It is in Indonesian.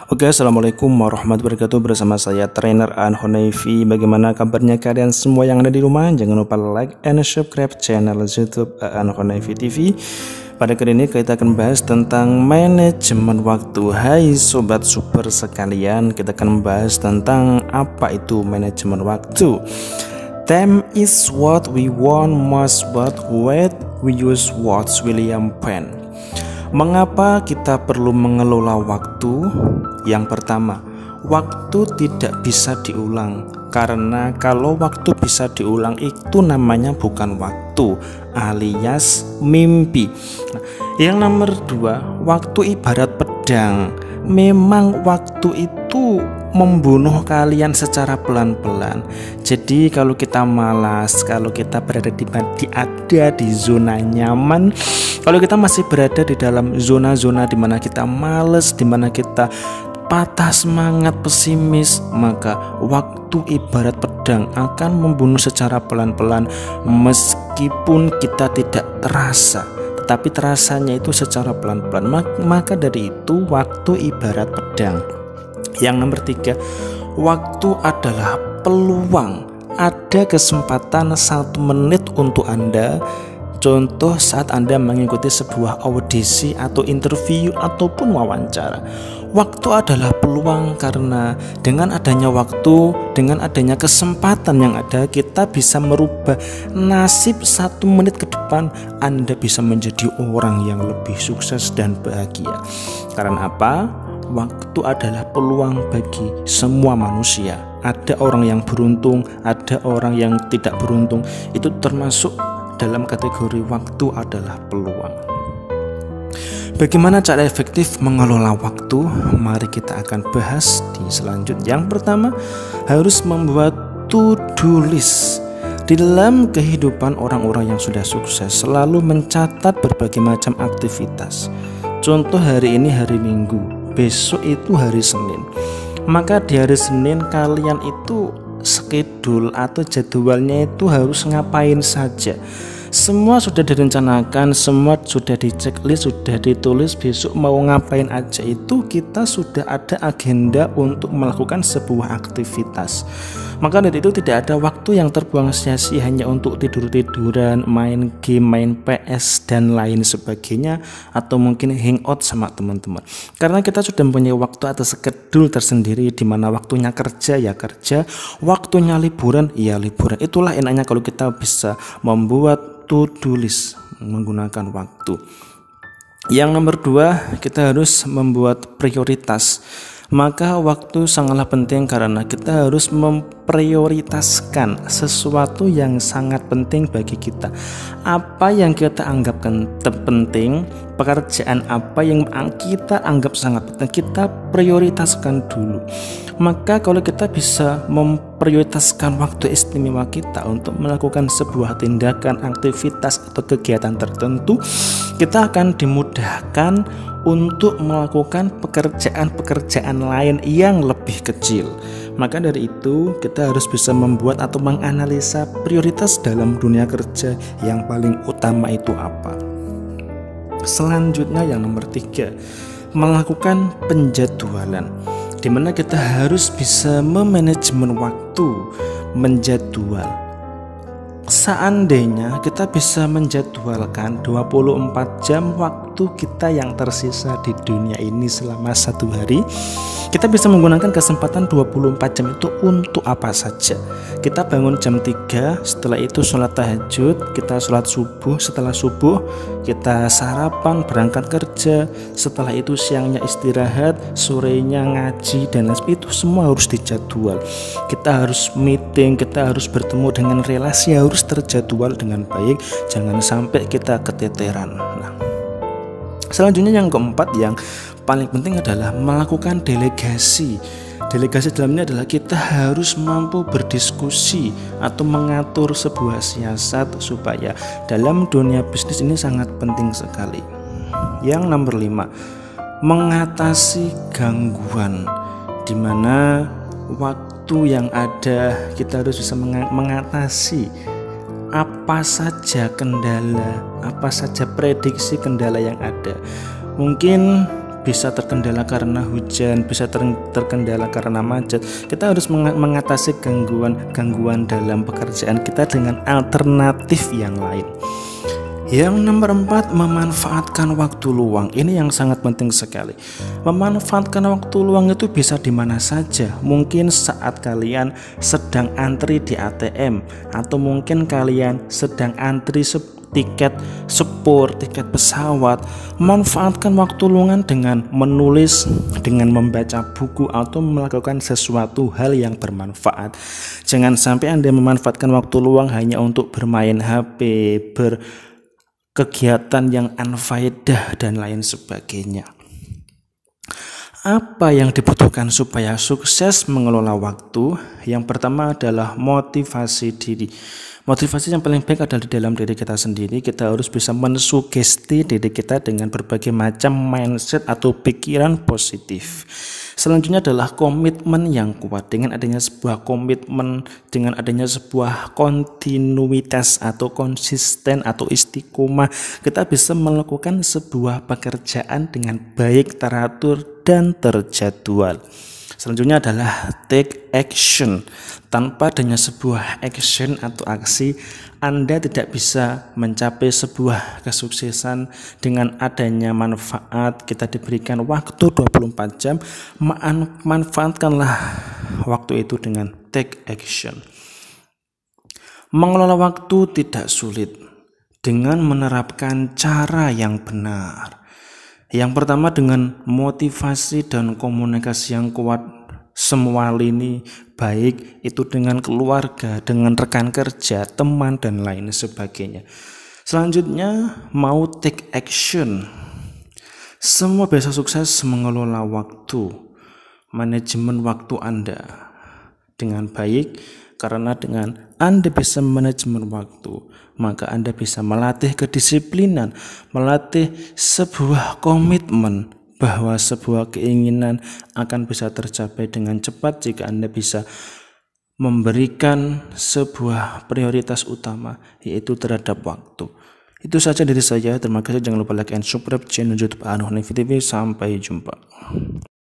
Oke, assalamualaikum warahmatullahi wabarakatuh. Bersama saya trainer Anhonevi. Bagaimana kabarnya kalian semua yang ada di rumah? Jangan lupa like and subscribe channel YouTube Anhonevi TV. Pada kali ini kita akan bahas tentang manajemen waktu. Hai sobat super sekalian, kita akan membahas tentang apa itu manajemen waktu. Time is what we want most, but what we use what's William Penn. Mengapa kita perlu mengelola waktu? Yang pertama, waktu tidak bisa diulang, karena kalau waktu bisa diulang itu namanya bukan waktu, alias mimpi. Yang nomor dua, waktu ibarat pedang. Memang waktu itu membunuh kalian secara pelan-pelan. Jadi kalau kita malas, kalau kita berada di zona nyaman, kalau kita masih berada di dalam zona-zona di mana kita malas, di mana kita patah semangat, pesimis, maka waktu ibarat pedang akan membunuh secara pelan-pelan, meskipun kita tidak terasa, tetapi terasanya itu secara pelan-pelan. Maka dari itu waktu ibarat pedang. Yang nomor tiga, waktu adalah peluang. Ada kesempatan 1 menit untuk Anda. Contoh saat Anda mengikuti sebuah audisi atau interview ataupun wawancara. Waktu adalah peluang, karena dengan adanya waktu, dengan adanya kesempatan yang ada, kita bisa merubah nasib 1 menit ke depan. Anda bisa menjadi orang yang lebih sukses dan bahagia. Karena apa? Waktu adalah peluang bagi semua manusia. Ada orang yang beruntung, ada orang yang tidak beruntung. Itu termasuk dalam kategori waktu adalah peluang. Bagaimana cara efektif mengelola waktu? Mari kita akan bahas di selanjutnya. Yang pertama, harus membuat to-do list. Di dalam kehidupan orang-orang yang sudah sukses selalu mencatat berbagai macam aktivitas. Contoh hari ini hari Minggu, besok itu hari Senin. Maka di hari Senin kalian itu schedule atau jadwalnya itu harus ngapain saja. Semua sudah direncanakan, semua sudah di checklist, sudah ditulis besok mau ngapain aja. Itu kita sudah ada agenda untuk melakukan sebuah aktivitas. Maka dari itu tidak ada waktu yang terbuang sia-sia hanya untuk tidur-tiduran, main game, main PS dan lain sebagainya, atau mungkin hangout sama teman-teman. Karena kita sudah mempunyai waktu atau schedule tersendiri, di mana waktunya kerja ya kerja, waktunya liburan ya liburan. Itulah enaknya kalau kita bisa membuat to-do list menggunakan waktu. Yang nomor dua, kita harus membuat prioritas. Maka waktu sangatlah penting karena kita harus memprioritaskan sesuatu yang sangat penting bagi kita. Apa yang kita anggap penting, pekerjaan apa yang kita anggap sangat penting, kita prioritaskan dulu. Maka kalau kita bisa memprioritaskan waktu istimewa kita untuk melakukan sebuah tindakan, aktivitas atau kegiatan tertentu, kita akan dimudahkan untuk melakukan pekerjaan-pekerjaan lain yang lebih kecil. Maka dari itu kita harus bisa membuat atau menganalisa prioritas dalam dunia kerja yang paling utama itu apa. Selanjutnya yang nomor 3, melakukan penjadwalan, di mana kita harus bisa memanajemen waktu, menjadwal. Seandainya kita bisa menjadwalkan 24 jam waktu kita yang tersisa di dunia ini selama 1 hari, kita bisa menggunakan kesempatan 24 jam itu untuk apa saja. Kita bangun jam 3, setelah itu sholat tahajud, kita sholat subuh, setelah subuh kita sarapan, berangkat kerja, setelah itu siangnya istirahat, sorenya ngaji, dan itu semua harus dijadwal. Kita harus meeting, kita harus bertemu dengan relasi, harus terjadwal dengan baik, jangan sampai kita keteteran. Nah, selanjutnya yang keempat, yang paling penting adalah melakukan delegasi. Delegasi dalamnya adalah kita harus mampu berdiskusi atau mengatur sebuah siasat supaya dalam dunia bisnis ini sangat penting sekali. Yang nomor 5, mengatasi gangguan, di mana waktu yang ada kita harus bisa mengatasi apa saja kendala, apa saja prediksi kendala yang ada. Mungkin bisa terkendala karena hujan, bisa terkendala karena macet. Kita harus mengatasi gangguan dalam pekerjaan kita dengan alternatif yang lain. Yang nomor 4, memanfaatkan waktu luang. Ini yang sangat penting sekali. Memanfaatkan waktu luang itu bisa di mana saja. Mungkin saat kalian sedang antri di ATM, atau mungkin kalian sedang antri tiket sepur, tiket pesawat. Manfaatkan waktu luang dengan menulis, dengan membaca buku, atau melakukan sesuatu hal yang bermanfaat. Jangan sampai Anda memanfaatkan waktu luang hanya untuk bermain HP, kegiatan yang unfaedah dan lain sebagainya. Apa yang dibutuhkan supaya sukses mengelola waktu? Yang pertama adalah motivasi diri. Motivasi yang paling baik adalah di dalam diri kita sendiri. Kita harus bisa mensugesti diri kita dengan berbagai macam mindset atau pikiran positif. Selanjutnya adalah komitmen yang kuat. Dengan adanya sebuah komitmen, dengan adanya sebuah kontinuitas atau konsisten atau istiqomah, kita bisa melakukan sebuah pekerjaan dengan baik, teratur, dan terjadwal. Selanjutnya adalah take action. Tanpa adanya sebuah action atau aksi, Anda tidak bisa mencapai sebuah kesuksesan. Dengan adanya manfaat, kita diberikan waktu 24 jam, manfaatkanlah waktu itu dengan take action. Mengelola waktu tidak sulit dengan menerapkan cara yang benar. Yang pertama dengan motivasi dan komunikasi yang kuat. Semua lini, baik itu dengan keluarga, dengan rekan kerja, teman, dan lain sebagainya. Selanjutnya mau take action. Semua bisa sukses mengelola waktu, manajemen waktu Anda dengan baik. Karena dengan Anda bisa manajemen waktu, maka Anda bisa melatih kedisiplinan, melatih sebuah komitmen, bahwa sebuah keinginan akan bisa tercapai dengan cepat jika Anda bisa memberikan sebuah prioritas utama, yaitu terhadap waktu. Itu saja dari saya. Terima kasih. Jangan lupa like and subscribe channel YouTube Anohnevi TV. Sampai jumpa.